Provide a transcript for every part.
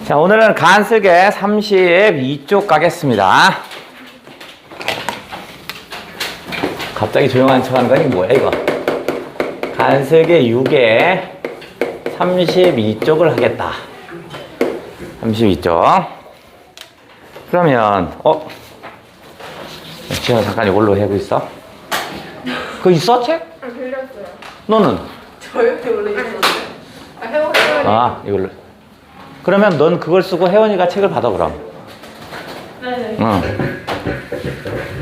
자, 오늘은 간슬개 32쪽 가겠습니다. 갑자기 조용한 척 하는 거 이거 뭐야 이거? 간슬개 6에 32쪽을 하겠다. 32쪽. 그러면 지금 잠깐 이걸로 하고 있어. 그거 있어 책? 빌렸어요. 너는? 저 옆에 원래 있었는데. 혜원이. 이걸로. 그러면 넌 그걸 쓰고 혜원이가 책을 받아 그럼. 네네. 응.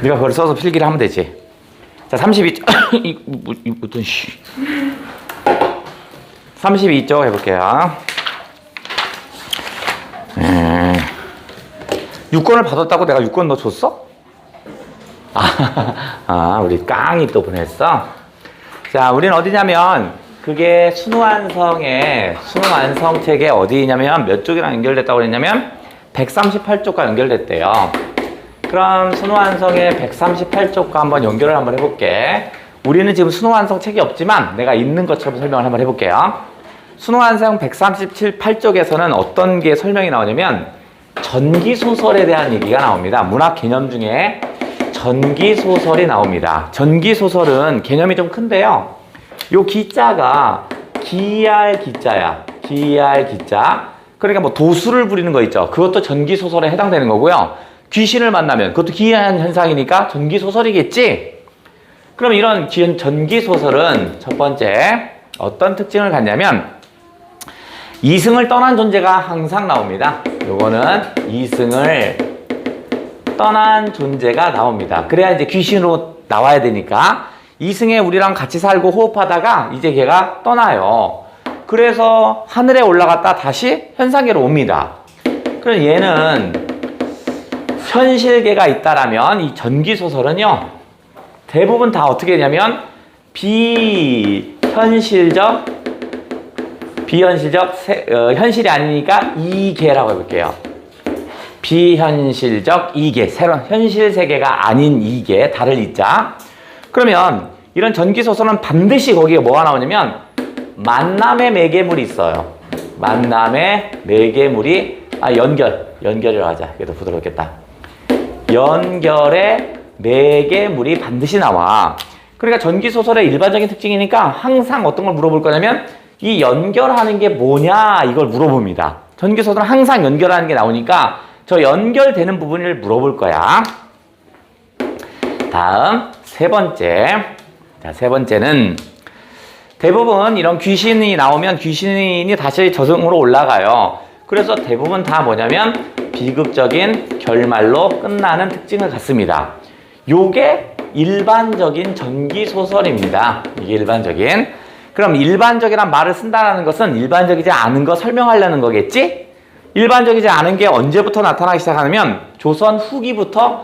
네가 그걸 써서 필기를 하면 되지. 자, 32쪽. 어떤 씨. 32쪽 해볼게요. 6권을 받았다고 내가 6권 너 줬어? 우리 깡이 또 보냈어. 자, 우리는 어디냐면 그게 순환성의 순환성책에 어디냐면 몇 쪽이랑 연결됐다고 그랬냐면 138쪽과 연결됐대요. 그럼 순환성의 138쪽과 한번 연결을 한번 해볼게. 우리는 지금 순환성 책이 없지만 내가 있는 것처럼 설명을 한번 해볼게요. 순환성 138쪽에서는 어떤 게 설명이 나오냐면 전기소설에 대한 얘기가 나옵니다. 문학 개념 중에 전기소설이 나옵니다. 전기소설은 개념이 좀 큰데요. 요 기자가 기알 기자야. 기알 기자. 그러니까 뭐 도수를 부리는 거 있죠. 그것도 전기소설에 해당되는 거고요. 귀신을 만나면 그것도 기이한 현상이니까 전기소설이겠지. 그럼 이런 전기소설은 첫 번째 어떤 특징을 갖냐면 이승을 떠난 존재가 항상 나옵니다. 요거는 이승을 떠난 존재가 나옵니다. 그래야 이제 귀신으로 나와야 되니까 이승에 우리랑 같이 살고 호흡하다가 이제 걔가 떠나요. 그래서 하늘에 올라갔다 다시 현상계로 옵니다. 그럼 얘는 현실계가 있다라면 이 전기소설은요 대부분 다 어떻게 되냐면 현실이 아니니까 이계라고 해볼게요. 비현실적 이계, 새로운 현실 세계가 아닌 이계, 달을 이자. 그러면 이런 전기소설은 반드시 거기에 뭐가 나오냐면 만남의 매개물이 있어요. 만남의 매개물이 연결이라고 하자. 그래도 부드럽겠다. 연결의 매개물이 반드시 나와. 그러니까 전기소설의 일반적인 특징이니까 항상 어떤 걸 물어볼 거냐면 이 연결하는 게 뭐냐 이걸 물어봅니다. 전기소설은 항상 연결하는 게 나오니까 저 연결되는 부분을 물어볼 거야. 다음 세 번째. 자, 세 번째는 대부분 이런 귀신이 나오면 귀신이 다시 저승으로 올라가요. 그래서 대부분 다 뭐냐면 비극적인 결말로 끝나는 특징을 갖습니다. 요게 일반적인 전기소설입니다. 이게 일반적인. 그럼 일반적이란 말을 쓴다는 것은 일반적이지 않은 거 설명하려는 거겠지? 일반적이지 않은 게 언제부터 나타나기 시작하냐면 조선 후기부터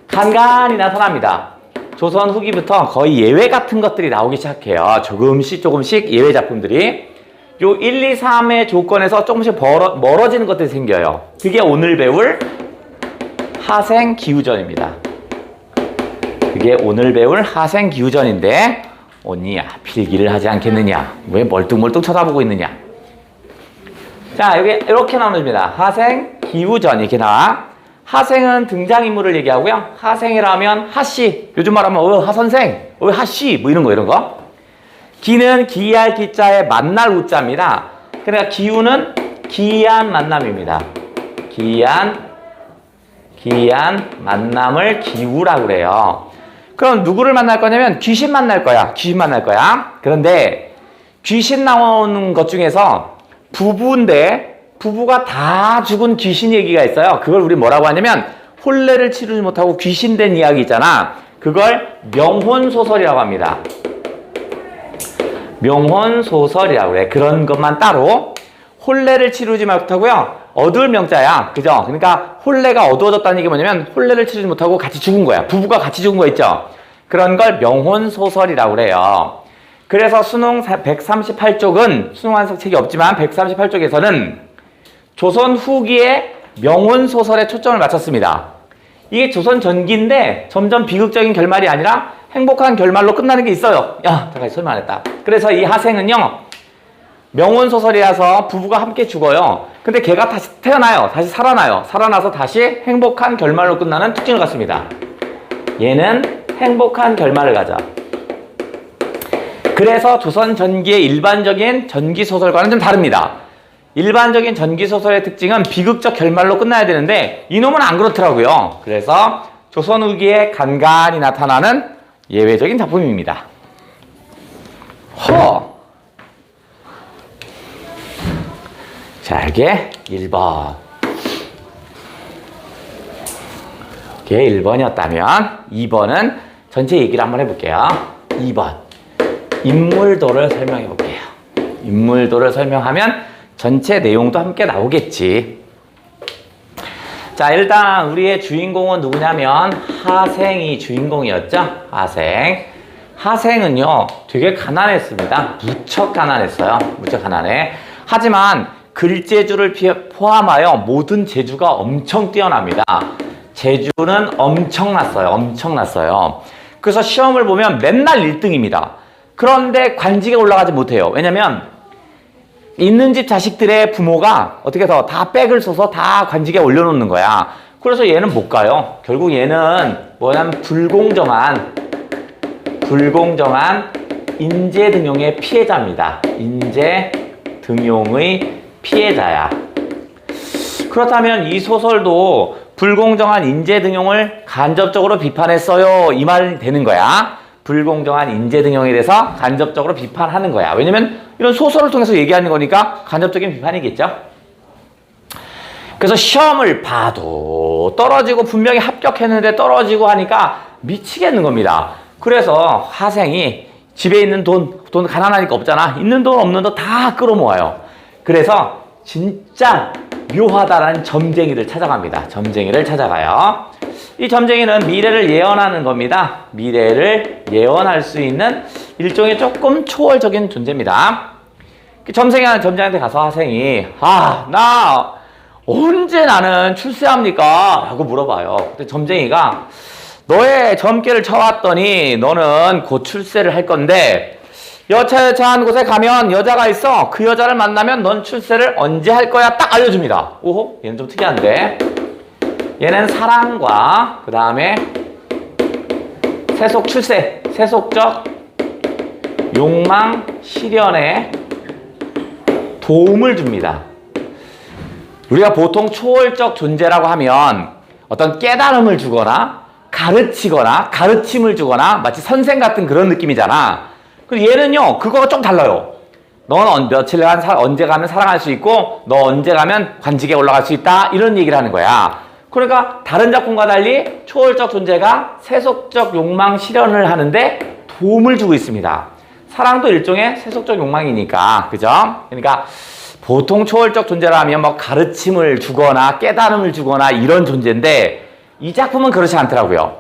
간간히 나타납니다. 조선 후기부터 거의 예외 같은 것들이 나오기 시작해요. 조금씩 예외 작품들이. 요 1, 2, 3의 조건에서 조금씩 멀어지는 것들이 생겨요. 그게 오늘 배울 하생기우전입니다. 그게 오늘 배울 하생기우전인데 언니야 필기를 하지 않겠느냐? 왜 멀뚱멀뚱 쳐다보고 있느냐? 자, 여기 이렇게 나옵니다. 하생기우전 이렇게 나와. 하생은 등장인물을 얘기하고요. 하생이라면 하씨, 요즘 말하면 하선생, 하씨 뭐 이런 거. 기는 기이할 기자에 만날 우자입니다. 그러니까 기우는 기이한 만남입니다. 기이한 만남을 기우라고 그래요. 그럼 누구를 만날 거냐면 귀신 만날 거야. 그런데 귀신 나오는 것 중에서 부부인데 부부가 다 죽은 귀신 얘기가 있어요. 그걸 우리 뭐라고 하냐면 혼례를 치르지 못하고 귀신된 이야기 있잖아. 그걸 명혼소설이라고 합니다. 명혼소설이라고 그래. 그런 것만 따로 혼례를 치르지 못하고요. 어두울 명자야. 그죠? 그러니까 혼례가 어두워졌다는 얘기 뭐냐면 혼례를 치르지 못하고 같이 죽은 거야. 부부가 같이 죽은 거 있죠? 그런 걸 명혼소설이라고 그래요. 그래서 수능 138쪽은 수능완성 책이 없지만 138쪽에서는 조선 후기의 명혼소설에 초점을 맞췄습니다. 이게 조선 전기인데 점점 비극적인 결말이 아니라 행복한 결말로 끝나는 게 있어요. 야, 잠깐 설명 안 했다. 그래서 이 하생은요, 명혼소설이라서 부부가 함께 죽어요. 근데 걔가 다시 태어나요. 다시 살아나요. 살아나서 다시 행복한 결말로 끝나는 특징을 갖습니다. 얘는 행복한 결말을 가져. 그래서 조선 전기의 일반적인 전기소설과는 좀 다릅니다. 일반적인 전기소설의 특징은 비극적 결말로 끝나야 되는데 이놈은 안 그렇더라고요. 그래서 조선 후기에 간간히 나타나는 예외적인 작품입니다. 자, 이게 1번. 이게 1번이었다면 2번은 전체 얘기를 한번 해볼게요. 2번. 인물도를 설명해 볼게요. 인물도를 설명하면 전체 내용도 함께 나오겠지. 자, 일단 우리의 주인공은 누구냐면 하생이 주인공이었죠. 하생은요 되게 가난했습니다. 무척 가난했어요. 무척 가난해. 하지만 글재주를 포함하여 모든 재주가 엄청 뛰어납니다. 재주는 엄청났어요. 그래서 시험을 보면 맨날 1등입니다. 그런데 관직에 올라가지 못해요. 왜냐면 있는 집 자식들의 부모가 어떻게 해서 다 백을 써서 다 관직에 올려놓는 거야. 그래서 얘는 못 가요. 결국 얘는 뭐냐면 불공정한 인재등용의 피해자입니다. 인재등용의 피해자야. 그렇다면 이 소설도 불공정한 인재등용을 간접적으로 비판했어요. 이 말이 되는 거야. 불공정한 인재등용에 대해서 간접적으로 비판하는 거야. 왜냐면 이런 소설을 통해서 얘기하는 거니까 간접적인 비판이겠죠. 그래서 시험을 봐도 떨어지고 분명히 합격했는데 떨어지고 하니까 미치겠는 겁니다. 그래서 하생이 집에 있는 돈 가난하니까 없잖아. 있는 돈 없는 돈 다 끌어모아요. 그래서 진짜 묘하다라는 점쟁이를 찾아갑니다. 점쟁이를 찾아가요. 이 점쟁이는 미래를 예언하는 겁니다. 미래를 예언할 수 있는 일종의 조금 초월적인 존재입니다. 점쟁이한테 가서 하생이 나 언제 나는 출세합니까? 라고 물어봐요. 근데 점쟁이가 너의 점괘를 쳐왔더니 너는 곧 출세를 할 건데 여차여차한 곳에 가면 여자가 있어. 그 여자를 만나면 넌 출세를 언제 할 거야? 딱 알려줍니다. 오호, 얘는 좀 특이한데. 얘는 사랑과 그 다음에 세속적 욕망 실현에 도움을 줍니다. 우리가 보통 초월적 존재라고 하면 어떤 깨달음을 주거나 가르치거나 가르침을 주거나 마치 선생 같은 그런 느낌이잖아. 근데 얘는요 그거가 좀 달라요. 넌 며칠간 언제 가면 사랑할 수 있고 너 언제 가면 관직에 올라갈 수 있다 이런 얘기를 하는 거야. 그러니까 다른 작품과 달리 초월적 존재가 세속적 욕망 실현을 하는데 도움을 주고 있습니다. 사랑도 일종의 세속적 욕망이니까, 그죠? 그러니까 보통 초월적 존재라면 뭐 가르침을 주거나 깨달음을 주거나 이런 존재인데 이 작품은 그렇지 않더라고요.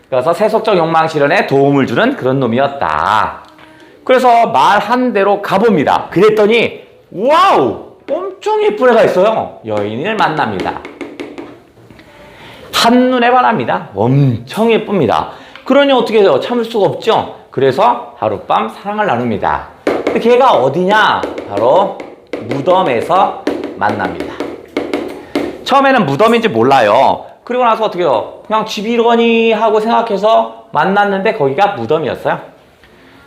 그래서 세속적 욕망 실현에 도움을 주는 그런 놈이었다. 그래서 말한 대로 가봅니다. 그랬더니 와우! 엄청 예쁜 애가 있어요. 여인을 만납니다. 한눈에 반합니다. 엄청 예쁩니다. 그러니 어떻게 해요? 참을 수가 없죠? 그래서 하룻밤 사랑을 나눕니다. 근데 걔가 어디냐? 바로 무덤에서 만납니다. 처음에는 무덤인지 몰라요. 그리고 나서 어떻게 해요? 그냥 집이러니 하고 생각해서 만났는데 거기가 무덤이었어요.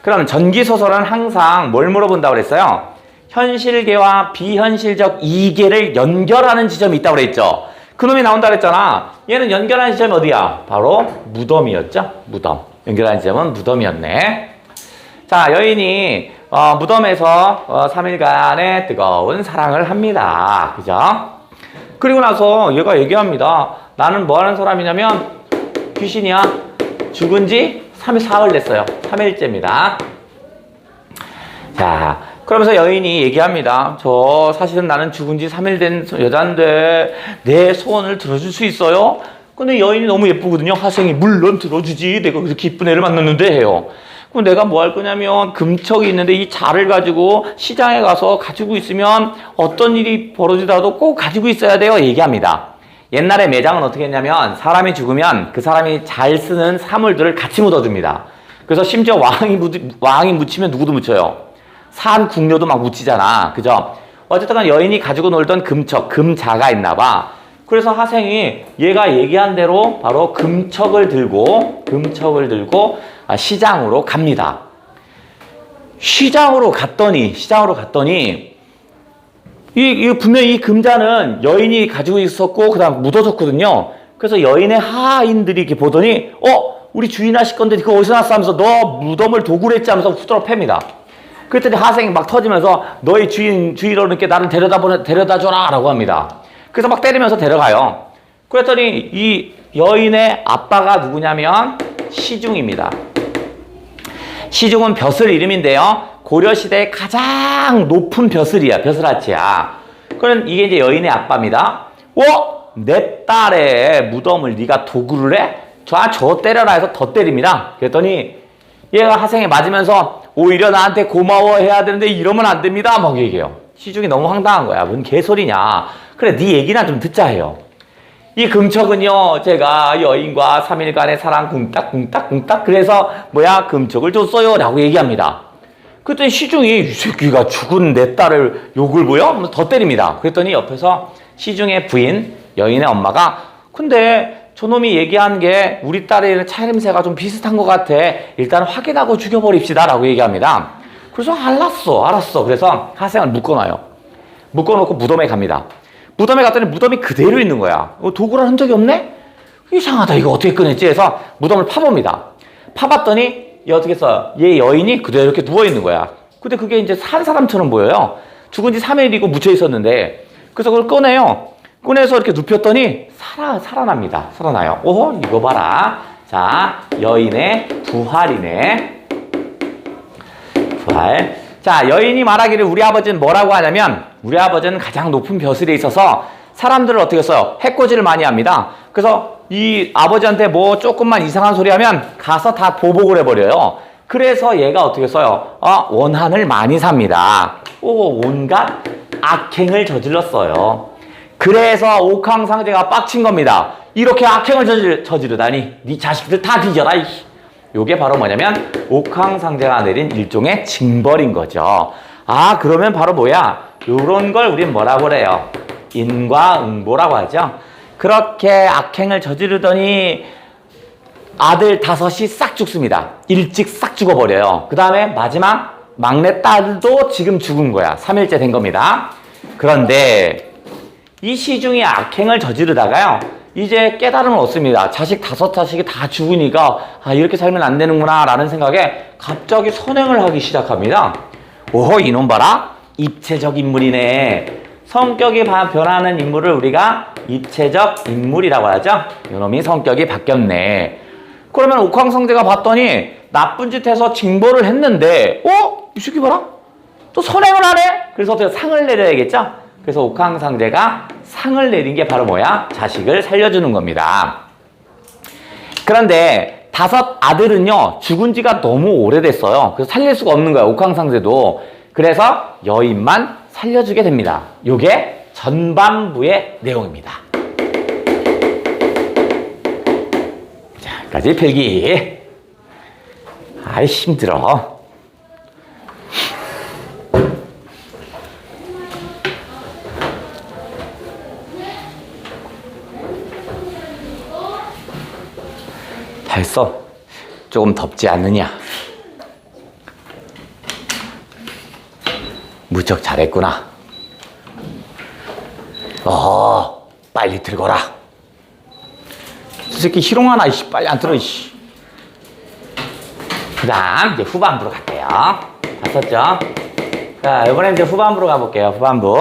그럼 전기소설은 항상 뭘 물어본다고 그랬어요? 현실계와 비현실적 이계를 연결하는 지점이 있다고 그랬죠? 그놈이 나온다 그랬잖아. 얘는 연결하는 지점이 어디야? 바로 무덤이었죠? 무덤. 연결하는 지점은 무덤이었네. 자, 여인이 무덤에서 3일간의 뜨거운 사랑을 합니다. 그죠? 그리고 나서 얘가 얘기합니다. 나는 뭐 하는 사람이냐면 귀신이야. 죽은 지 4일 됐어요. 3일째입니다. 자, 그러면서 여인이 얘기합니다. 저 사실은 나는 죽은 지 3일 된 여잔데 내 소원을 들어줄 수 있어요? 근데 여인이 너무 예쁘거든요. 하생이 물론 들어주지. 내가 그렇게 이쁜 애를 만났는데 해요. 그럼 내가 뭐 할 거냐면 금척이 있는데 이 자를 가지고 시장에 가서 가지고 있으면 어떤 일이 벌어지더라도 꼭 가지고 있어야 돼요. 얘기합니다. 옛날에 매장은 어떻게 했냐면 사람이 죽으면 그 사람이 잘 쓰는 사물들을 같이 묻어줍니다. 그래서 심지어 왕이 묻히면 누구도 묻혀요. 산 궁녀도 막 묻히잖아. 그죠? 어쨌든 간 여인이 가지고 놀던 금척, 금자가 있나 봐. 그래서 하생이 얘가 얘기한 대로 바로 금척을 들고 시장으로 갑니다. 시장으로 갔더니 분명히 이 금자는 여인이 가지고 있었고 그다음 묻어졌거든요. 그래서 여인의 하인들이 이렇게 보더니 우리 주인 하실 건데 그거 어디서 났어 하면서 너 무덤을 도구로 했지 하면서 후드러 팹니다. 그랬더니 하생이 막 터지면서 너희 주인어른께 나를 데려다 줘라 라고 합니다. 그래서 막 때리면서 데려가요. 그랬더니 이 여인의 아빠가 누구냐면 시중입니다. 시중은 벼슬 이름인데요. 고려시대의 가장 높은 벼슬아치야. 그럼 이게 이제 여인의 아빠입니다. 내 딸의 무덤을 네가 도구를 해? 저 때려라 해서 더 때립니다. 그랬더니 얘가 하생에 맞으면서 오히려 나한테 고마워해야 되는데 이러면 안 됩니다. 막 얘기해요. 시중이 너무 황당한 거야. 뭔 개소리냐. 그래 네 얘기나 좀 듣자 해요. 이 금척은요 제가 여인과 3일간의 사랑 궁딱 그래서 금척을 줬어요 라고 얘기합니다. 그랬더니 시중이 이 새끼가 죽은 내 딸을 욕을 보여? 하면서 더 때립니다. 그랬더니 옆에서 시중의 부인 여인의 엄마가 근데 저놈이 얘기한 게 우리 딸의 차림새가 좀 비슷한 것 같아. 일단 확인하고 죽여버립시다 라고 얘기합니다. 그래서 알았어. 그래서 하생을 묶어놔요. 묶어놓고 무덤에 갑니다. 무덤에 갔더니 무덤이 그대로 있는 거야. 도구를 한 적이 없네? 이상하다. 이거 어떻게 꺼냈지? 해서 무덤을 파봅니다. 파봤더니 어떻게 했어? 얘 여인이 그대로 이렇게 누워있는 거야. 근데 그게 이제 산 사람처럼 보여요. 죽은 지 3일이고 묻혀 있었는데. 그래서 그걸 꺼내요. 꺼내서 이렇게 눕혔더니 살아납니다. 살아나요. 이거 봐라. 자, 여인의 부활이네. 부활. 자, 여인이 말하기를 우리 아버지는 뭐라고 하냐면 우리 아버지는 가장 높은 벼슬에 있어서 사람들을 어떻게 했어요? 해코지를 많이 합니다. 그래서 이 아버지한테 뭐 조금만 이상한 소리 하면 가서 다 보복을 해버려요. 그래서 얘가 어떻게 써요? 원한을 많이 삽니다. 온갖 악행을 저질렀어요. 그래서 옥황상제가 빡친 겁니다. 이렇게 악행을 저지르다니 네 자식들 다 뒤져라. 요게 바로 뭐냐면 옥황상제가 내린 일종의 징벌인 거죠. 그러면 바로 요런 걸 우린 뭐라고 그래요? 인과응보라고 하죠. 그렇게 악행을 저지르더니 아들 5이 싹 죽습니다. 일찍 싹 죽어버려요. 그 다음에 마지막 막내 딸도 지금 죽은 거야. 3일째 된 겁니다. 그런데 이 시중이 악행을 저지르다가요. 이제 깨달음을 얻습니다. 자식 5자식이 다 죽으니까 이렇게 살면 안 되는구나 라는 생각에 갑자기 선행을 하기 시작합니다. 이놈 봐라. 입체적 인물이네. 성격이 변하는 인물을 우리가 입체적 인물이라고 하죠. 이놈이 성격이 바뀌었네. 그러면 옥황상제가 봤더니 나쁜 짓 해서 징벌을 했는데 이 새끼 봐라. 또 선행을 하네. 그래서 어떻게 상을 내려야겠죠. 그래서 옥황상제가 상을 내린 게 바로 자식을 살려주는 겁니다. 그런데 5 아들은요 죽은 지가 너무 오래됐어요. 그래서 살릴 수가 없는 거야. 옥황상제도. 그래서 여인만 살려주게 됩니다. 요게 전반부의 내용입니다. 자, 여기까지 필기. 힘들어. 다 했어? 조금 덥지 않느냐? 무척 잘했구나. 빨리 들거라. 저 새끼 희롱하나, 빨리 안 들어, 그 다음, 이제 후반부로 갈게요. 다 썼죠? 자, 이번엔 이제 후반부로 가볼게요, 후반부.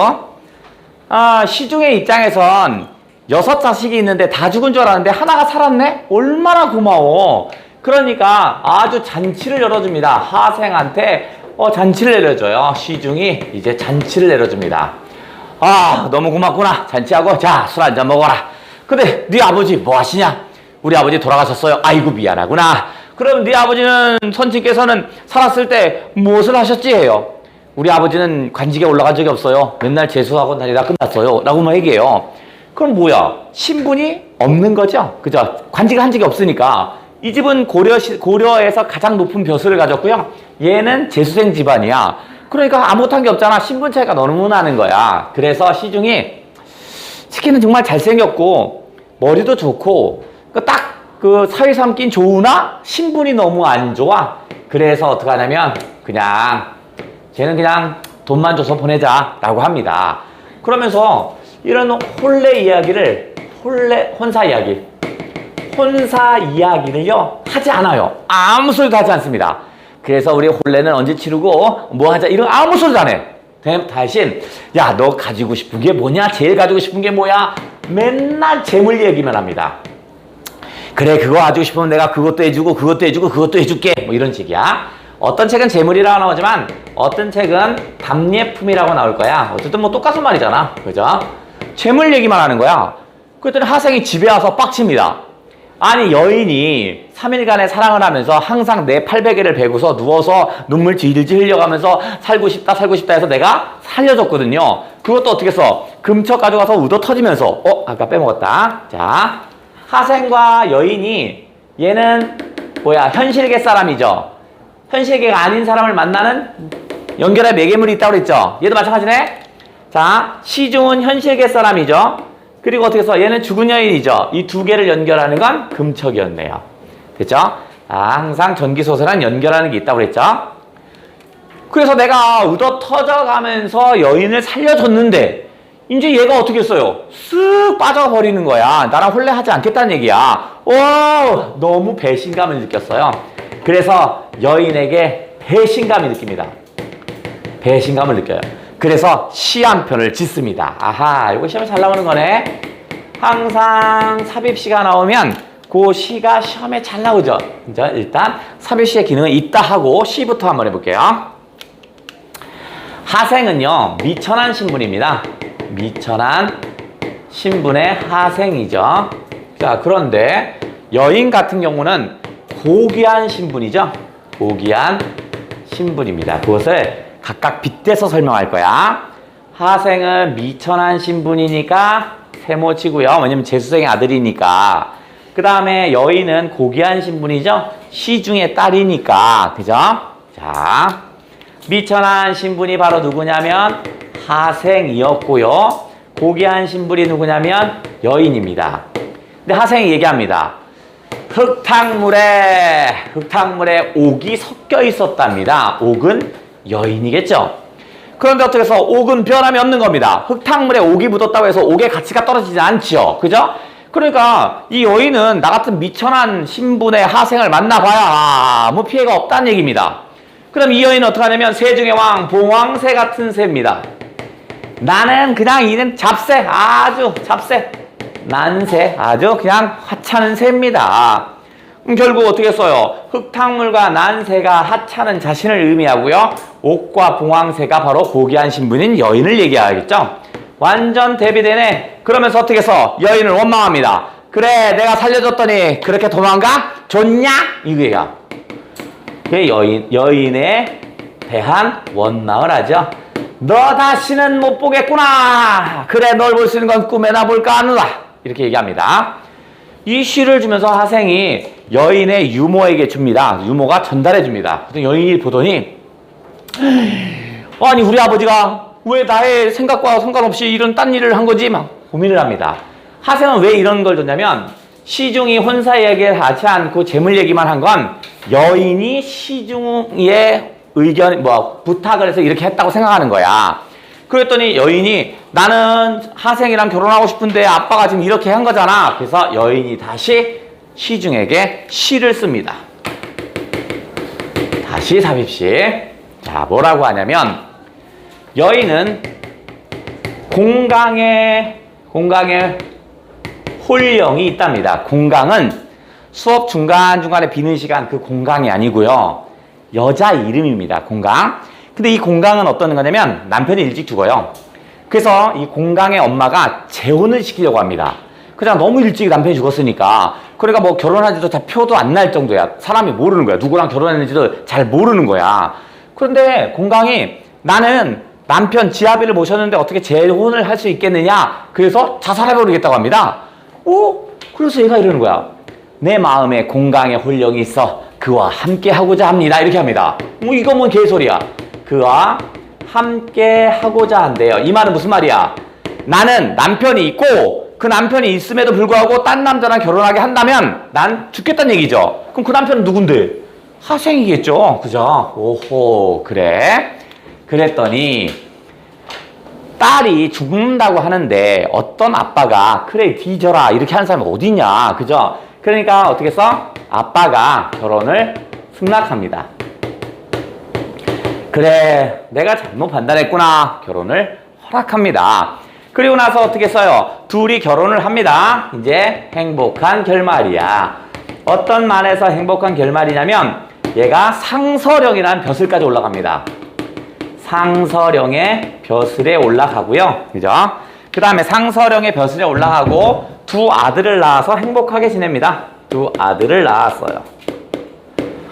시중의 입장에선 6자식이 있는데 다 죽은 줄 알았는데 하나가 살았네? 얼마나 고마워. 그러니까 아주 잔치를 열어줍니다. 하생한테 잔치를 내려줘요. 시중이 이제 잔치를 내려줍니다. 너무 고맙구나. 잔치하고 자, 술 한잔 먹어라. 근데 네 아버지 뭐 하시냐? 우리 아버지 돌아가셨어요. 아이고 미안하구나. 그럼 네 아버지는 선친께서는 살았을 때 무엇을 하셨지 해요. 우리 아버지는 관직에 올라간 적이 없어요. 맨날 재수하고 다니다 끝났어요. 라고만 얘기해요. 그럼 신분이 없는 거죠? 그죠? 관직을 한 적이 없으니까. 이 집은 고려에서 가장 높은 벼슬을 가졌고요. 얘는 재수생 집안이야. 그러니까 아무것도 한 게 없잖아. 신분 차이가 너무 나는 거야. 그래서 시중이 치킨은 정말 잘생겼고 머리도 좋고 딱 그 사위 삼긴 좋으나 신분이 너무 안 좋아. 그래서 어떻게 하냐면 그냥 쟤는 그냥 돈만 줘서 보내자라고 합니다. 그러면서 이런 혼사 이야기를요 하지 않아요. 아무 소리도 하지 않습니다. 그래서 우리 혼례는 언제 치르고 뭐 하자 이런 아무 소리도 안 해. 대신 야, 너 가지고 싶은 게 뭐냐? 제일 가지고 싶은 게 뭐야? 맨날 재물 얘기만 합니다. 그래, 그거 가지고 싶으면 내가 그것도 해주고 그것도 해주고 그것도 해줄게, 뭐 이런 식이야. 어떤 책은 재물이라고 나오지만 어떤 책은 답례품이라고 나올 거야. 어쨌든 뭐 똑같은 말이잖아, 그죠? 재물 얘기만 하는 거야. 그랬더니 하생이 집에 와서 빡칩니다. 아니, 여인이 3일간의 사랑을 하면서 항상 내 800개를 베고서 누워서 눈물 질질 흘려가면서 살고 싶다 해서 내가 살려줬거든요. 그것도 어떻게 했어? 금척 가져가서 우도 터지면서 아까 빼먹었다. 자, 하생과 여인이 얘는 뭐야? 현실계 사람이죠. 현실계가 아닌 사람을 만나는 연결의 매개물이 있다고 그랬죠. 얘도 마찬가지네. 자, 시중은 현실계 사람이죠. 그리고 어떻게 해서 얘는 죽은 여인이죠. 이 두 개를 연결하는 건 금척이었네요. 됐죠? 항상 전기소설은 연결하는 게 있다고 그랬죠. 그래서 내가 ud어 터져가면서 여인을 살려줬는데 이제 얘가 어떻게 했어요? 쓱 빠져버리는 거야. 나랑 혼례하지 않겠다는 얘기야. 너무 배신감을 느꼈어요. 그래서 여인에게 배신감이 느낍니다. 배신감을 느껴요. 그래서 시 한 편을 짓습니다. 아하, 이거 시험에 잘 나오는 거네. 항상 삽입시가 나오면 그 시가 시험에 잘 나오죠. 일단 삽입시의 기능은 있다 하고 시부터 한번 해볼게요. 하생은요, 미천한 신분입니다. 미천한 신분의 하생이죠. 자, 그런데 여인 같은 경우는 고귀한 신분이죠. 고귀한 신분입니다. 그것을 각각 빗대서 설명할 거야. 하생은 미천한 신분이니까 세모치고요. 왜냐면 재수생의 아들이니까. 그 다음에 여인은 고귀한 신분이죠. 시중의 딸이니까. 그죠? 자, 미천한 신분이 바로 누구냐면 하생이었고요. 고귀한 신분이 누구냐면 여인입니다. 근데 하생이 얘기합니다. 흙탕물에 옥이 섞여 있었답니다. 옥은 여인이겠죠. 그런데 어떻게 해서 옥은 변함이 없는 겁니다. 흙탕물에 옥이 묻었다고 해서 옥의 가치가 떨어지지 않죠. 그죠? 그러니까 이 여인은 나 같은 미천한 신분의 하생을 만나봐야 아무 피해가 없다는 얘기입니다. 그럼 이 여인은 어떻게 하냐면 새 중의 왕, 봉황새 같은 새입니다. 나는 그냥 이는 잡새, 아주 잡새, 난새, 아주 그냥 하찮은 새입니다. 결국 어떻게 써요? 흙탕물과 난새가 하찮은 자신을 의미하고요. 옥과 봉황새가 바로 고귀한 신분인 여인을 얘기하겠죠. 완전 대비되네. 그러면서 어떻게 써? 여인을 원망합니다. 그래, 내가 살려줬더니 그렇게 도망가? 좋냐? 이거야. 그게 여인에 대한 원망을 하죠. 너 다시는 못 보겠구나. 그래, 널 볼 수 있는 건 꿈에나 볼까 하느라. 이렇게 얘기합니다. 이 시를 주면서 하생이 여인의 유모에게 줍니다. 유모가 전달해 줍니다. 여인이 보더니 아니, 우리 아버지가 왜 나의 생각과 상관없이 이런 딴 일을 한 거지? 막 고민을 합니다. 하생은 왜 이런 걸 줬냐면 시중이 혼사 얘기를 하지 않고 재물 얘기만 한 건 여인이 시중의 의견, 부탁을 해서 이렇게 했다고 생각하는 거야. 그랬더니 여인이 나는 하생이랑 결혼하고 싶은데 아빠가 지금 이렇게 한 거잖아. 그래서 여인이 다시 시중에게 시를 씁니다. 다시 삽입시. 자, 뭐라고 하냐면 여인은 공강에 홀령이 있답니다. 공강은 수업 중간중간에 비는 시간, 그 공강이 아니고요. 여자 이름입니다. 공강. 근데 이 공강은 어떤 거냐면 남편이 일찍 죽어요. 그래서 이 공강의 엄마가 재혼을 시키려고 합니다. 그냥 너무 일찍 남편이 죽었으니까. 그러니까 뭐 결혼한지도 다 표도 안 날 정도야. 사람이 모르는 거야. 누구랑 결혼했는지도 잘 모르는 거야. 그런데 공강이 나는 남편 지아비를 모셨는데 어떻게 재혼을 할 수 있겠느냐. 그래서 자살해버리겠다고 합니다. 그래서 얘가 이러는 거야. 내 마음에 공강의 홀령이 있어 그와 함께 하고자 합니다. 이렇게 합니다. 이거 뭔 개소리야. 그와 함께 하고자 한대요. 이 말은 무슨 말이야? 나는 남편이 있고 그 남편이 있음에도 불구하고 딴 남자랑 결혼하게 한다면 난 죽겠다는 얘기죠. 그럼 그 남편은 누군데? 하생이겠죠. 그죠? 오호, 그래. 그랬더니 딸이 죽는다고 하는데 어떤 아빠가 그래 뒤져라 이렇게 하는 사람이 어디 있냐. 그죠? 그러니까 어떻게 써? 아빠가 결혼을 승낙합니다. 그래, 내가 잘못 판단했구나. 결혼을 허락합니다. 그리고 나서 어떻게 써요? 둘이 결혼을 합니다. 이제 행복한 결말이야. 어떤 만에서 행복한 결말이냐면 얘가 상서령이라는 벼슬까지 올라갑니다. 상서령의 벼슬에 올라가고요. 그죠? 그 다음에 상서령의 벼슬에 올라가고 두 아들을 낳아서 행복하게 지냅니다. 두 아들을 낳았어요.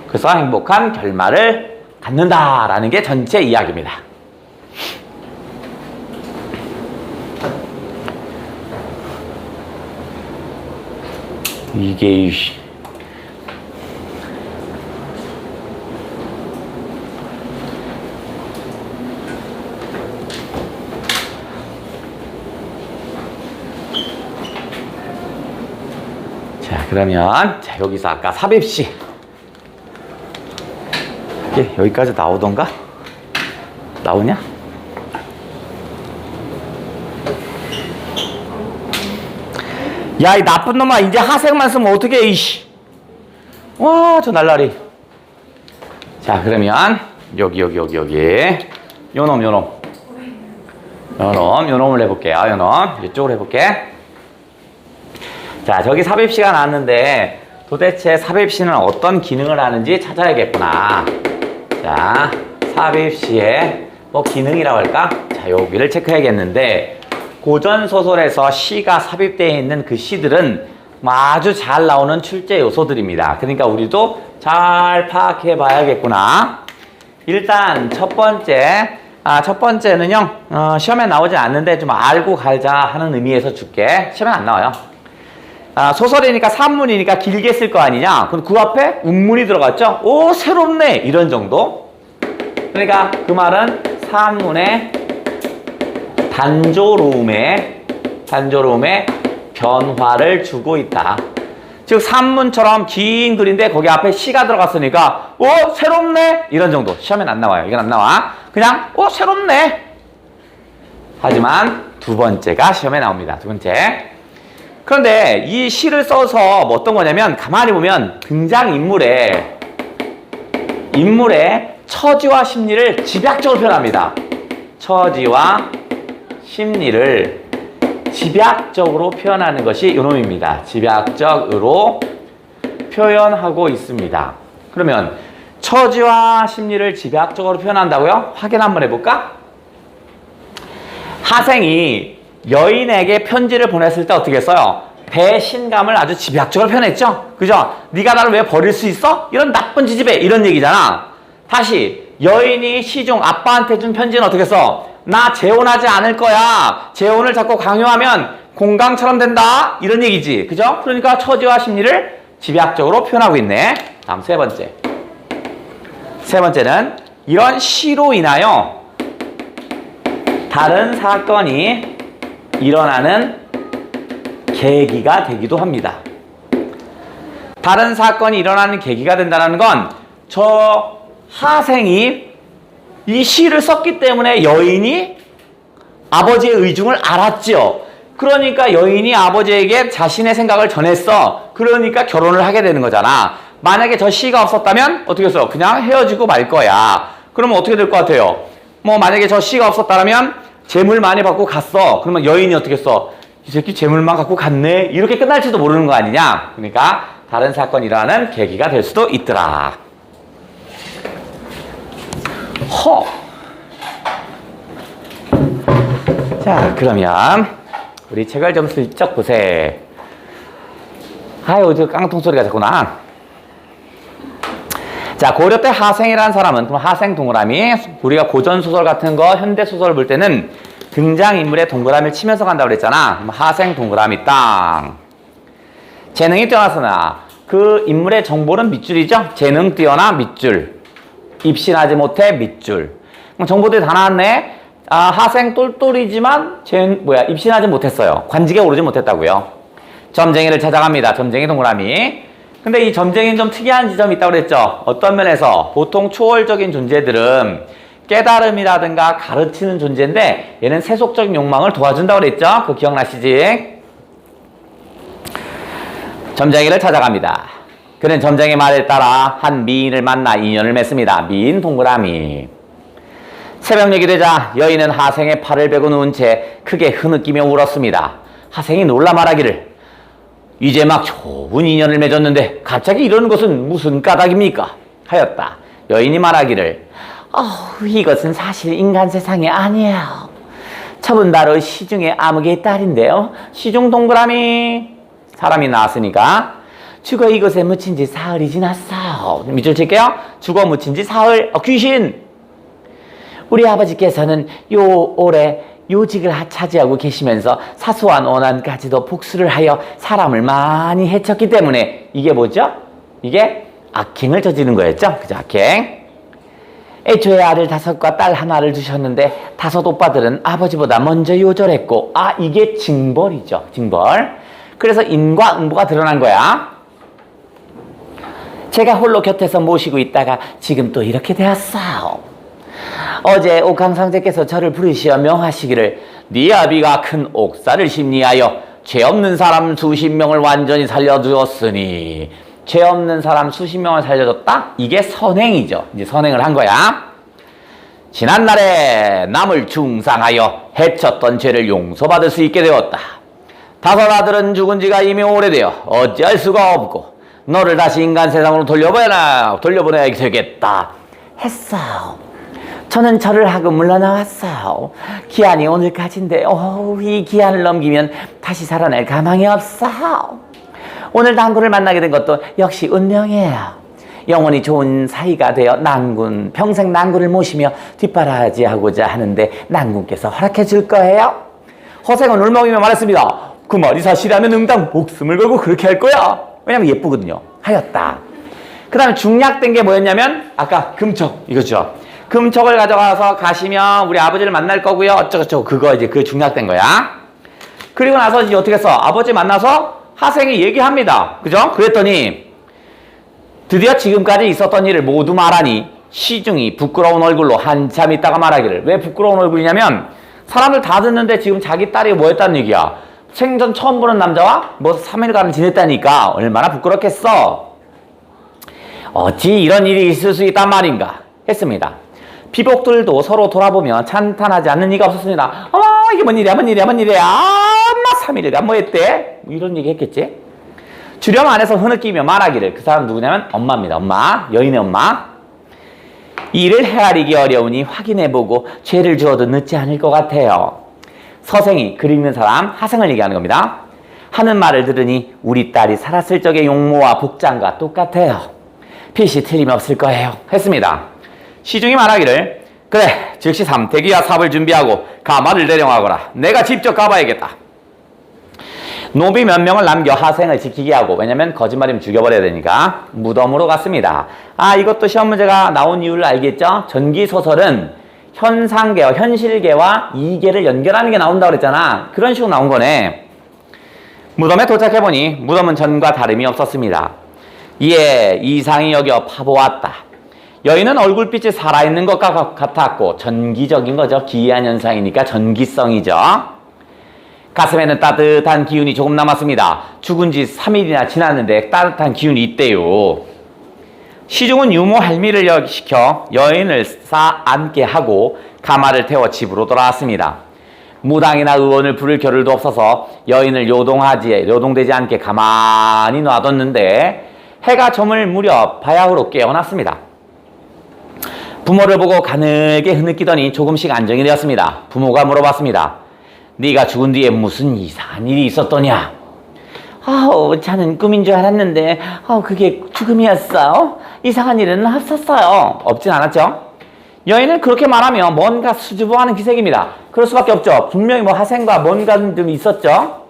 그래서 행복한 결말을 갖는다라는 게 전체 이야기입니다. 이게 자, 그러면 자, 여기서 아까 삽입시 이게 여기까지 나오던가? 나오냐? 야, 이 나쁜 놈아, 이제 하생만 쓰면 어떡해, 이씨. 와, 저 날라리. 자, 그러면 여기 요놈을 해볼게요. 요놈 이쪽으로 해볼게. 자, 저기 삽입시가 나왔는데 도대체 삽입시는 어떤 기능을 하는지 찾아야겠구나. 자, 삽입시의 뭐 기능이라고 할까? 자, 여기를 체크해야겠는데 고전소설에서 시가 삽입되어 있는 그 시들은 아주 잘 나오는 출제 요소들입니다. 그러니까 우리도 잘 파악해 봐야겠구나. 일단 첫 번째는요, 시험에 나오지 않는데 좀 알고 가자 하는 의미에서 줄게. 시험에 안 나와요. 소설이니까 산문이니까 길게 쓸 거 아니냐? 그럼 그 앞에 운문이 들어갔죠? 오, 새롭네! 이런 정도. 그러니까 그 말은 산문의 단조로움에 변화를 주고 있다. 즉 산문처럼 긴 글인데 거기 앞에 시가 들어갔으니까 오, 새롭네! 이런 정도. 시험엔 안 나와요. 이건 안 나와. 그냥 오, 새롭네! 하지만 두 번째가 시험에 나옵니다. 두 번째. 그런데 이 시를 써서 뭐 어떤 거냐면 가만히 보면 등장인물의 처지와 심리를 집약적으로 표현합니다. 처지와 심리를 집약적으로 표현하는 것이 요놈입니다. 집약적으로 표현하고 있습니다. 그러면 처지와 심리를 집약적으로 표현한다고요? 확인 한번 해볼까? 하생이 여인에게 편지를 보냈을 때 어떻게 써요? 배신감을 아주 집약적으로 표현했죠? 그죠? 네가 나를 왜 버릴 수 있어? 이런 나쁜 지지배 이런 얘기잖아. 다시 여인이 시중 아빠한테 준 편지는 어떻게 써? 나 재혼하지 않을 거야. 재혼을 자꾸 강요하면 공강처럼 된다. 이런 얘기지. 그죠? 그러니까 처지와 심리를 집약적으로 표현하고 있네. 다음 세 번째. 세 번째는 이런 시로 인하여 다른 사건이 일어나는 계기가 되기도 합니다. 다른 사건이 일어나는 계기가 된다는 건 저 하생이 이 시를 썼기 때문에 여인이 아버지의 의중을 알았죠. 그러니까 여인이 아버지에게 자신의 생각을 전했어. 그러니까 결혼을 하게 되는 거잖아. 만약에 저 시가 없었다면 어떻게 했어? 그냥 헤어지고 말 거야. 그러면 어떻게 될 것 같아요? 뭐 만약에 저 시가 없었다면 재물 많이 받고 갔어. 그러면 여인이 어떻게 했어? 이 새끼 재물만 갖고 갔네. 이렇게 끝날지도 모르는 거 아니냐. 그러니까 다른 사건이 일어나는 계기가 될 수도 있더라. 자, 그러면 우리 책을 좀 슬쩍 보세. 아유, 저 깡통 소리가 자꾸 나. 자, 고려 때 하생이라는 사람은, 그럼 하생 동그라미, 우리가 고전소설 같은 거, 현대소설 볼 때는 등장인물의 동그라미를 치면서 간다고 그랬잖아. 그럼 하생 동그라미 땅. 재능이 뛰어나서나 그 인물의 정보는 밑줄이죠. 재능 뛰어나 밑줄. 입신하지 못해 밑줄. 정보들이 다 나왔네. 하생 똘똘이지만 입신하지 못했어요. 관직에 오르지 못했다고요. 점쟁이를 찾아갑니다. 점쟁이 동그라미. 근데 이 점쟁이는 좀 특이한 지점이 있다고 그랬죠. 어떤 면에서 보통 초월적인 존재들은 깨달음이라든가 가르치는 존재인데 얘는 세속적인 욕망을 도와준다고 그랬죠. 그거 기억나시지? 점쟁이를 찾아갑니다. 그는 점쟁이 말에 따라 한 미인을 만나 인연을 맺습니다. 미인 동그라미. 새벽녘이 되자 여인은 하생의 팔을 베고 누운 채 크게 흐느끼며 울었습니다. 하생이 놀라 말하기를 이제 막 좋은 인연을 맺었는데 갑자기 이러는 것은 무슨 까닭입니까? 하였다. 여인이 말하기를 이것은 사실 인간 세상이 아니에요. 저분 바로 시중의 아무개의 딸인데요. 시중 동그라미. 사람이 나왔으니까 죽어 이것에 묻힌 지 사흘이 지났어. 밑줄 칠게요. 죽어 묻힌 지 사흘. 귀신. 우리 아버지께서는 올해 요직을 차지하고 계시면서 사소한 원한까지도 복수를 하여 사람을 많이 해쳤기 때문에 이게 뭐죠? 이게 악행을 저지른 거였죠? 그죠? 악행. 애초에 아들 5과 딸 1를 두셨는데 5 오빠들은 아버지보다 먼저 요절했고 이게 징벌이죠. 징벌. 그래서 인과 응보가 드러난 거야. 제가 홀로 곁에서 모시고 있다가 지금 또 이렇게 되었어요. 어제 옥황상제께서 저를 부르시어 명하시기를 네 아비가 큰 옥사를 심리하여 죄 없는 사람 수십 명을 완전히 살려주었으니 죄 없는 사람 수십 명을 살려줬다? 이게 선행이죠. 이제 선행을 한 거야. 지난날에 남을 중상하여 해쳤던 죄를 용서받을 수 있게 되었다. 5 아들은 죽은 지가 이미 오래되어 어찌할 수가 없고 너를 다시 인간 세상으로 돌려보내야 되겠다 했어요. 저는 절을 하고 물러나왔어요. 기한이 오늘까지인데 이 기한을 넘기면 다시 살아날 가망이 없어요. 오늘 난군을 만나게 된 것도 역시 운명이에요. 영원히 좋은 사이가 되어 평생 난군을 모시며 뒷바라지하고자 하는데 난군께서 허락해 줄 거예요. 허생은 울먹이며 말했습니다. 그 말이 사실이라면 응당 목숨을 걸고 그렇게 할 거야. 왜냐면 예쁘거든요. 하였다. 그 다음에 중략된 게 뭐였냐면 아까 금척 이거죠. 금척을 가져가서 가시면 우리 아버지를 만날 거고요. 어쩌고저쩌고 그거 이제 그 중략된 거야. 그리고 나서 이제 어떻게 했어? 아버지 만나서 하생이 얘기합니다. 그죠? 그랬더니 드디어 지금까지 있었던 일을 모두 말하니 시중이 부끄러운 얼굴로 한참 있다가 말하기를. 왜 부끄러운 얼굴이냐면 사람들 다 듣는데 지금 자기 딸이 뭐 했다는 얘기야. 생전 처음 보는 남자와 3일간을 지냈다니까 얼마나 부끄럽겠어. 어찌 이런 일이 있을 수 있단 말인가 했습니다. 비복들도 서로 돌아보며 찬탄하지 않는 리가 없었습니다. 이게 뭔 일이야. 엄마 3일간 뭐 했대? 이런 얘기 했겠지. 주령 안에서 흐느끼며 말하기를. 그 사람 누구냐면 엄마입니다. 엄마. 여인의 엄마. 이를 헤아리기 어려우니 확인해보고 죄를 주어도 늦지 않을 것 같아요. 서생이 글 읽는 사람 하생을 얘기하는 겁니다. 하는 말을 들으니 우리 딸이 살았을 적의 용모와 복장과 똑같아요. 필시 틀림없을 거예요. 했습니다. 시중이 말하기를 그래 즉시 삼태기와 삽을 준비하고 가마를 대령하거라. 내가 직접 가봐야겠다. 노비 몇 명을 남겨 하생을 지키게 하고 왜냐면 거짓말이면 죽여버려야 되니까 무덤으로 갔습니다. 이것도 시험 문제가 나온 이유를 알겠죠? 전기소설은 현상계와 현실계와 이계를 연결하는 게 나온다고 그랬잖아. 그런 식으로 나온 거네. 무덤에 도착해보니 무덤은 전과 다름이 없었습니다. 이에 이상히 여겨 파보았다. 여인은 얼굴빛이 살아있는 것 같았고 전기적인 거죠. 기이한 현상이니까 전기성이죠. 가슴에는 따뜻한 기운이 조금 남았습니다. 죽은 지 3일이나 지났는데 따뜻한 기운이 있대요. 시중은 유모 할미를 시켜 여인을 앉게 하고 가마를 태워 집으로 돌아왔습니다. 무당이나 의원을 부를 겨를도 없어서 여인을 요동되지 않게 가만히 놔뒀는데 해가 저물 무렵 바야흐로 깨어났습니다. 부모를 보고 가늘게 흐느끼더니 조금씩 안정이 되었습니다. 부모가 물어봤습니다. 네가 죽은 뒤에 무슨 이상한 일이 있었더냐? 자는 꿈인 줄 알았는데 그게 죽음이었어? 이상한 일은 없었어요. 없진 않았죠. 여인은 그렇게 말하며 뭔가 수줍어하는 기색입니다. 그럴 수밖에 없죠. 분명히 하생과 뭔가 좀 있었죠.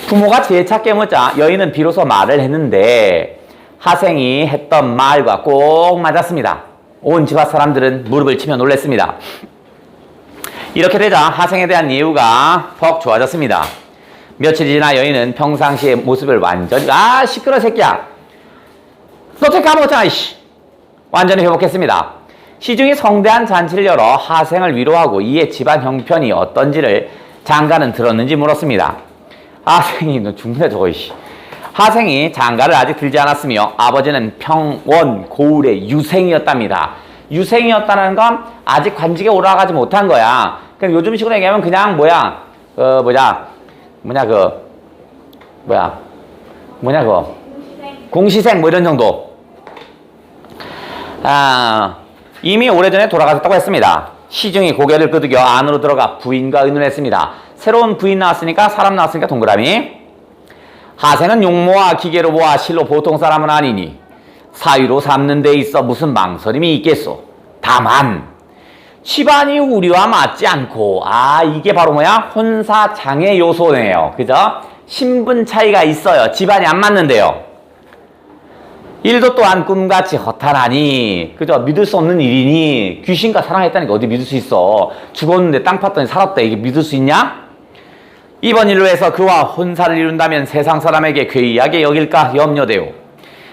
부모가 재차 깨묻자 여인은 비로소 말을 했는데 하생이 했던 말과 꼭 맞았습니다. 온 집안 사람들은 무릎을 치며 놀랐습니다. 이렇게 되자 하생에 대한 예우가 퍽 좋아졌습니다. 며칠이 지나 여인은 평상시의 모습을 완전히 시끄러 새끼야. 너 어떻게 까먹었잖아 이씨. 완전히 회복했습니다. 시중이 성대한 잔치를 열어 하생을 위로하고 이에 집안 형편이 어떤지를 장가는 들었는지 물었습니다. 하생이 너 죽네 저거 이씨. 하생이 장가를 아직 들지 않았으며 아버지는 평원 고을의 유생이었답니다. 유생이었다는 건 아직 관직에 올라가지 못한 거야. 그럼 요즘식으로 얘기하면 그냥 공시생 뭐 이런 정도. 이미 오래전에 돌아가셨다고 했습니다. 시중이 고개를 끄덕여 안으로 들어가 부인과 의논했습니다. 새로운 부인 나왔으니까 사람 나왔으니까 동그라미. 하생은 용모와 기계로 보아 실로 보통 사람은 아니니 사위로 삼는 데 있어 무슨 망설임이 있겠소. 다만 집안이 우리와 맞지 않고 이게 바로 뭐야? 혼사장애 요소네요. 그죠? 신분 차이가 있어요. 집안이 안 맞는데요. 일도 또한 꿈같이 허탄하니 그죠? 믿을 수 없는 일이니 귀신과 사랑했다니까 어디 믿을 수 있어. 죽었는데 땅 팠더니 살았다 이게 믿을 수 있냐? 이번 일로 해서 그와 혼사를 이룬다면 세상 사람에게 괴이하게 여길까 염려되오.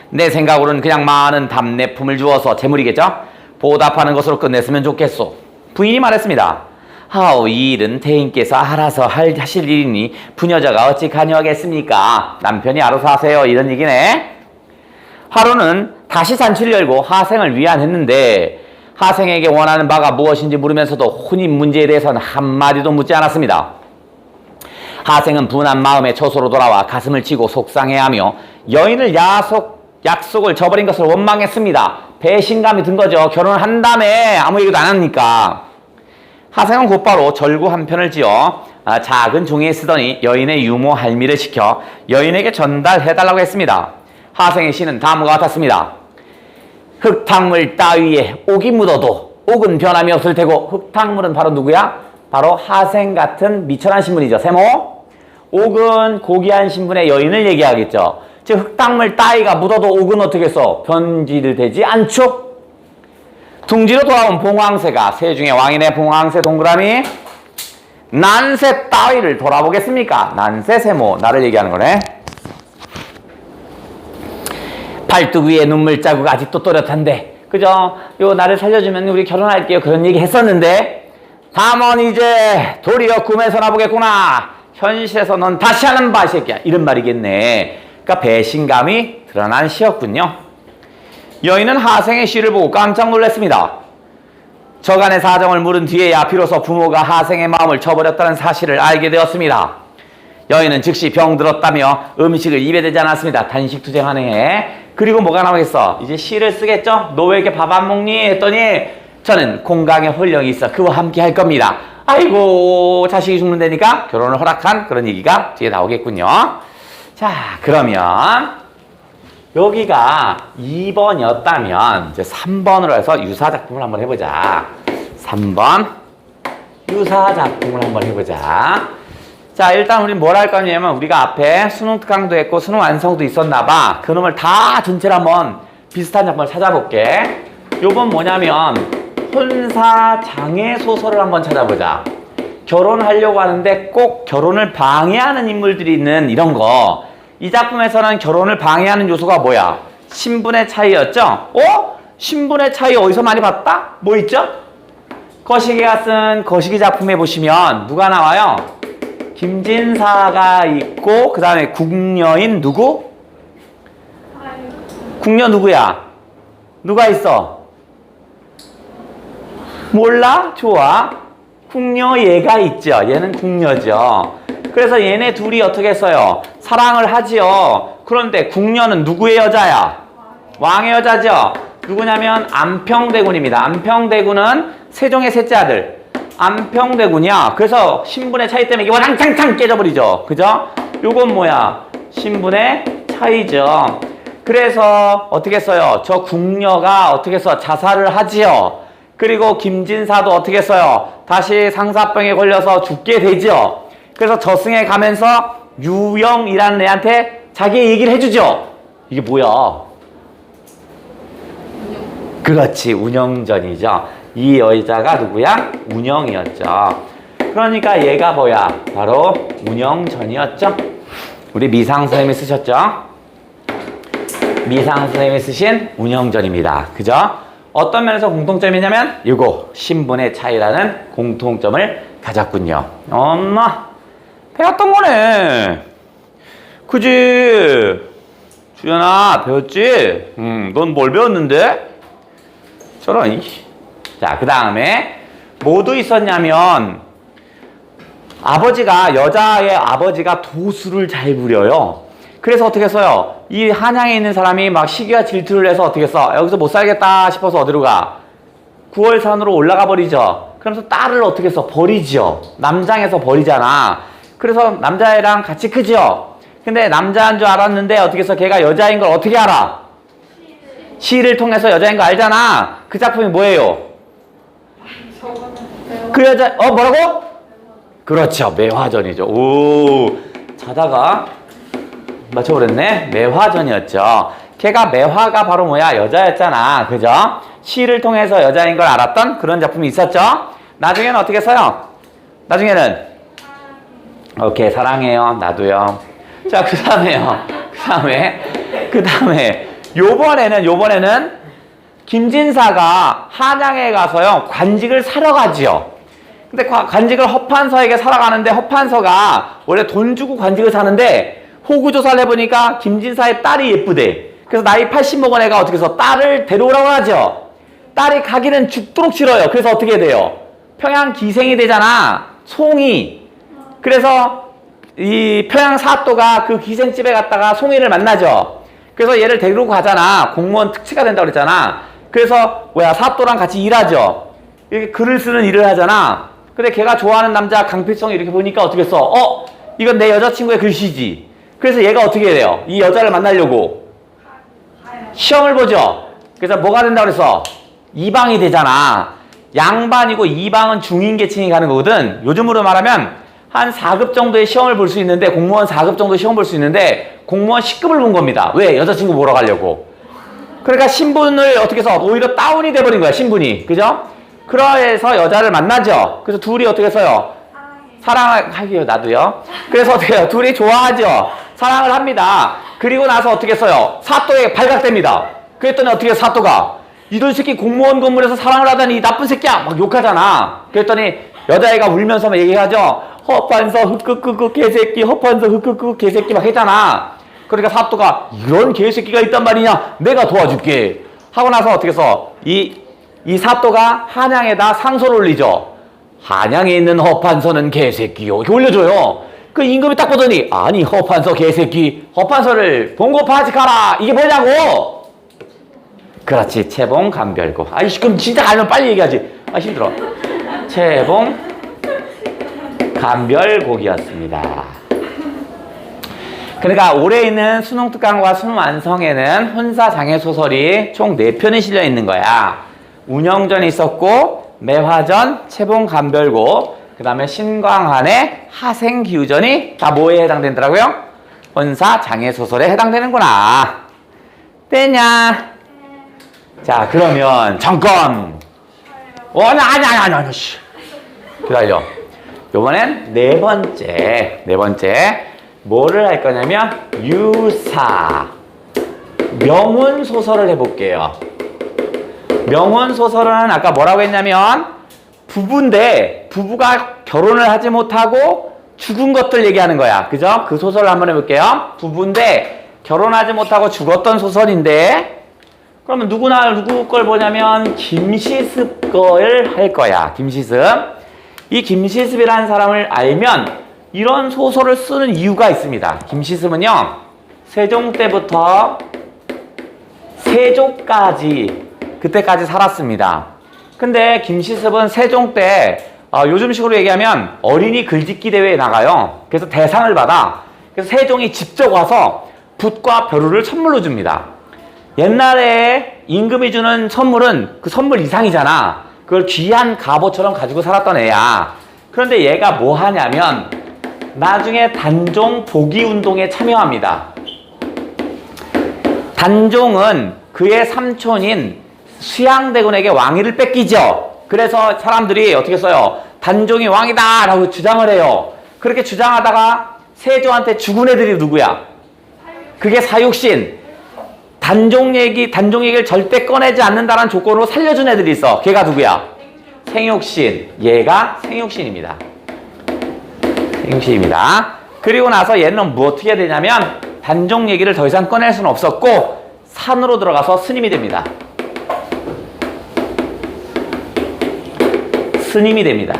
내 생각으로는 그냥 많은 답례품을 주어서 재물이겠죠? 보답하는 것으로 끝냈으면 좋겠소. 부인이 말했습니다. 이 일은 태인께서 알아서 하실 일이니 부녀자가 어찌 관여하겠습니까? 남편이 알아서 하세요. 이런 얘기네. 하루는 다시 잔치를 열고 하생을 위안했는데 하생에게 원하는 바가 무엇인지 물으면서도 혼인 문제에 대해서는 한마디도 묻지 않았습니다. 하생은 분한 마음에 처소로 돌아와 가슴을 치고 속상해하며 여인을 약속을 저버린 것을 원망했습니다. 배신감이 든 거죠. 결혼을 한 다음에 아무 얘기도 안 하니까. 하생은 곧바로 절구 한 편을 지어 작은 종이에 쓰더니 여인의 유모 할미를 시켜 여인에게 전달해달라고 했습니다. 하생의 시는 다음과 같았습니다. 흙탕물 따위에 옥이 묻어도 옥은 변함이 없을 테고. 흙탕물은 바로 누구야? 바로 하생 같은 미천한 신분이죠. 세모. 옥은 고귀한 신분의 여인을 얘기하겠죠. 즉 흙탕물 따위가 묻어도 옥은 어떻게 써? 변질되지 않죠. 둥지로 돌아온 봉황새가 세중의 왕이네. 봉황새 동그라미. 난새 따위를 돌아보겠습니까? 난새 세모 나를 얘기하는 거네. 팔뚝 위에 눈물 자국 아직도 또렷한데 그죠? 요 나를 살려주면 우리 결혼할게요. 그런 얘기 했었는데 다만 이제 도리어 꿈에서나 보겠구나. 현실에서 넌 다시 하는 바 새끼야. 이런 말이겠네. 그러니까 배신감이 드러난 시였군요. 여인은 하생의 시를 보고 깜짝 놀랐습니다. 저간의 사정을 물은 뒤에야 비로소 부모가 하생의 마음을 쳐버렸다는 사실을 알게 되었습니다. 여인은 즉시 병들었다며 음식을 입에 대지 않았습니다. 단식투쟁하네. 그리고 뭐가 나오겠어? 이제 시를 쓰겠죠? 너 왜 이렇게 밥 안 먹니? 했더니 저는 공강에 홀령이 있어 그와 함께 할 겁니다. 아이고 자식이 죽는다니까 결혼을 허락한 그런 얘기가 뒤에 나오겠군요. 자 그러면 여기가 2번이었다면 이제 3번으로 해서 유사작품을 한번 해보자. 3번 유사작품을 한번 해보자. 자 일단 우리 뭘 할 거냐면 우리가 앞에 수능 특강도 했고 수능 완성도 있었나 봐. 그놈을 다 전체를 한번 비슷한 작품을 찾아볼게. 요건 뭐냐면 혼사장애 소설을 한번 찾아보자. 결혼하려고 하는데 꼭 결혼을 방해하는 인물들이 있는 이런 거. 이 작품에서는 결혼을 방해하는 요소가 뭐야? 신분의 차이였죠? 신분의 차이 어디서 많이 봤다? 뭐 있죠? 거시기가 쓴 거시기 작품에 보시면 누가 나와요? 김진사가 있고 그 다음에 궁녀인 누구? 궁녀 누구야? 누가 있어? 몰라? 좋아. 궁녀 얘가 있죠. 얘는 궁녀죠. 그래서 얘네 둘이 어떻게 했어요? 사랑을 하지요. 그런데 궁녀는 누구의 여자야? 왕의 여자죠. 누구냐면 안평대군입니다. 안평대군은 세종의 셋째 아들. 안평대군이야. 그래서 신분의 차이 때문에 이게 와장창창 깨져버리죠. 그죠? 요건 뭐야? 신분의 차이죠. 그래서 어떻게 했어요? 저 궁녀가 어떻게 해서 자살을 하지요. 그리고 김진사도 어떻게 했어요? 다시 상사병에 걸려서 죽게 되죠. 그래서 저승에 가면서 유영이라는 애한테 자기 얘기를 해주죠. 이게 뭐야? 그렇지, 운영전이죠. 이 여자가 누구야? 운영이었죠. 그러니까 얘가 뭐야? 바로 운영전이었죠. 우리 미상 선생님이 쓰셨죠? 미상 선생님이 쓰신 운영전입니다. 그죠? 어떤 면에서 공통점이냐면 이거 신분의 차이라는 공통점을 가졌군요. 엄마 배웠던 거네. 그지? 주연아 배웠지? 넌 뭘 배웠는데? 저런. 자, 그 다음에 뭐도 있었냐면 여자의 아버지가 도수를 잘 부려요. 그래서 어떻게 했어요? 이 한양에 있는 사람이 막 시기와 질투를 해서 어떻게 했어? 여기서 못 살겠다 싶어서 어디로 가? 구월산으로 올라가 버리죠. 그러면서 딸을 어떻게 했어? 버리죠. 남장에서 버리잖아. 그래서 남자애랑 같이 크죠. 근데 남자인 줄 알았는데 어떻게 해서 걔가 여자인 걸 어떻게 알아? 시를 통해서 여자인 거 알잖아. 그 작품이 뭐예요? 그 여자 뭐라고? 그렇죠. 매화전이죠. 오, 자다가 맞춰버렸네. 매화전이었죠. 걔가 매화가 바로 뭐야? 여자였잖아. 그죠? 시를 통해서 여자인 걸 알았던 그런 작품이 있었죠. 나중에는 어떻게 써요? 나중에는 오케이, 사랑해요. 나도요. 자, 그 다음에 요번에는 김진사가 한양에 가서요 관직을 사러 가지요. 근데 관직을 허판서에게 사러 가는데 허판서가 원래 돈 주고 관직을 사는데 호구 조사를 해보니까 김진사의 딸이 예쁘대. 그래서 나이 80 먹은 애가 어떻게 해서 딸을 데려오라고 하죠. 딸이 가기는 죽도록 싫어요. 그래서 어떻게 돼요? 평양 기생이 되잖아. 송이. 그래서 이 평양 사또가 그 기생집에 갔다가 송이를 만나죠. 그래서 얘를 데리고 가잖아. 공무원 특채가 된다고 그랬잖아. 그래서 사또랑 같이 일하죠. 이렇게 글을 쓰는 일을 하잖아. 근데 걔가 좋아하는 남자 강필성이 이렇게 보니까 어떻게 써? 이건 내 여자친구의 글씨지. 그래서 얘가 어떻게 해요? 이 여자를 만나려고 시험을 보죠. 그래서 뭐가 된다고 그랬어? 이방이 되잖아. 양반이고 이방은 중인계층이 가는 거거든. 요즘으로 말하면 한 4급 정도의 시험을 볼 수 있는데, 공무원 4급 정도의 시험 볼 수 있는데 공무원 10급을 본 겁니다. 왜? 여자친구 보러 가려고. 그러니까 신분을 어떻게 해서 오히려 다운이 돼버린 거야, 신분이. 그죠? 그래서 여자를 만나죠. 그래서 둘이 어떻게 해서요? 사랑하기요. 나도요. 그래서 어떻게 해요? 둘이 좋아하죠. 사랑을 합니다. 그리고 나서 어떻게 했어요? 사또에게 발각됩니다. 그랬더니 어떻게 해요? 사또가 이런 새끼 공무원 건물에서 사랑을 하다니 이 나쁜 새끼야 막 욕하잖아. 그랬더니 여자애가 울면서 막 얘기하죠. 허판서 흑흑흑흑 개새끼, 허판서 흑흑흑 개새끼 막 했잖아. 그러니까 사또가 이런 개새끼가 있단 말이냐, 내가 도와줄게 하고 나서 어떻게 해서 이 사또가 한양에다 상소를 올리죠. 한양에 있는 허판서는 개새끼요 이렇게 올려줘요. 그 임금이 딱 보더니 아니 허판서 개새끼, 허판서를 봉고 파직하라. 이게 뭐냐고. 그렇지, 채봉 감별고. 아이씨, 그럼 진짜 알면 빨리 얘기하지. 아, 힘들어. 채봉 감별곡이었습니다. 그러니까 올해 있는 수능 특강과 수능 완성에는 혼사 장애 소설이 총 4편이 실려 있는 거야. 운영전이 있었고, 매화전, 채봉 감별곡, 그 다음에 신광한의 하생기우전이 다 뭐에 해당된다고요? 혼사 장애 소설에 해당되는구나. 됐냐? 자, 그러면 잠깐. 아니. 기다려. 요번엔 네 번째 뭐를 할 거냐면 유사 명운 소설을 해볼게요. 명운 소설은 아까 뭐라고 했냐면 부부인데 부부가 결혼을 하지 못하고 죽은 것들 얘기하는 거야. 그죠? 그 소설을 한번 해볼게요. 부부인데 결혼하지 못하고 죽었던 소설인데, 그러면 누구 걸 보냐면 김시습 걸 할 거야. 김시습. 이 김시습이라는 사람을 알면 이런 소설을 쓰는 이유가 있습니다. 김시습은요, 세종 때부터 세조까지 그때까지 살았습니다. 근데 김시습은 세종 때 요즘식으로 얘기하면 어린이 글짓기 대회에 나가요. 그래서 대상을 받아. 그래서 세종이 직접 와서 붓과 벼루를 선물로 줍니다. 옛날에 임금이 주는 선물은 그 선물 이상이잖아. 그걸 귀한 갑옷처럼 가지고 살았던 애야. 그런데 얘가 뭐 하냐면 나중에 단종 복위운동에 참여합니다. 단종은 그의 삼촌인 수양대군에게 왕위를 뺏기죠. 그래서 사람들이 어떻게 써요? 단종이 왕이다 라고 주장을 해요. 그렇게 주장하다가 세조한테 죽은 애들이 누구야? 그게 사육신. 단종 얘기를 절대 꺼내지 않는다는 조건으로 살려준 애들이 있어. 걔가 누구야? 생육신. 얘가 생육신입니다. 생육신입니다. 그리고 나서 얘는 뭐 어떻게 되냐면 단종 얘기를 더 이상 꺼낼 수는 없었고 산으로 들어가서 스님이 됩니다. 스님이 됩니다.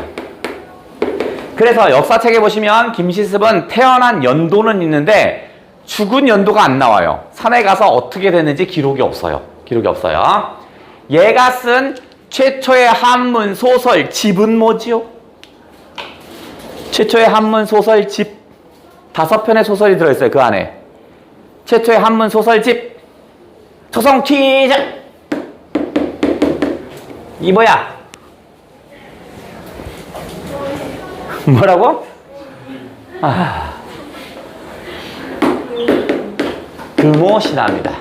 그래서 역사책에 보시면 김시습은 태어난 연도는 있는데 죽은 연도가 안 나와요. 산에 가서 어떻게 됐는지 기록이 없어요. 기록이 없어요. 얘가 쓴 최초의 한문 소설집은 뭐지요? 최초의 한문 소설집 5편의 소설이 들어있어요. 그 안에. 최초의 한문 소설집 초성취작 이 뭐야? 뭐라고? 금오신화입니다.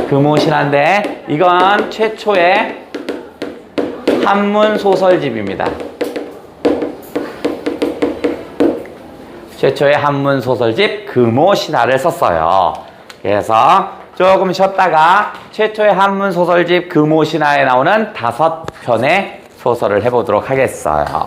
금오신화인데 이건 최초의 한문 소설집입니다. 최초의 한문 소설집 금오신화를 썼어요. 그래서 조금 쉬었다가 최초의 한문 소설집 금오신화에 나오는 5편의 소설을 해보도록 하겠어요.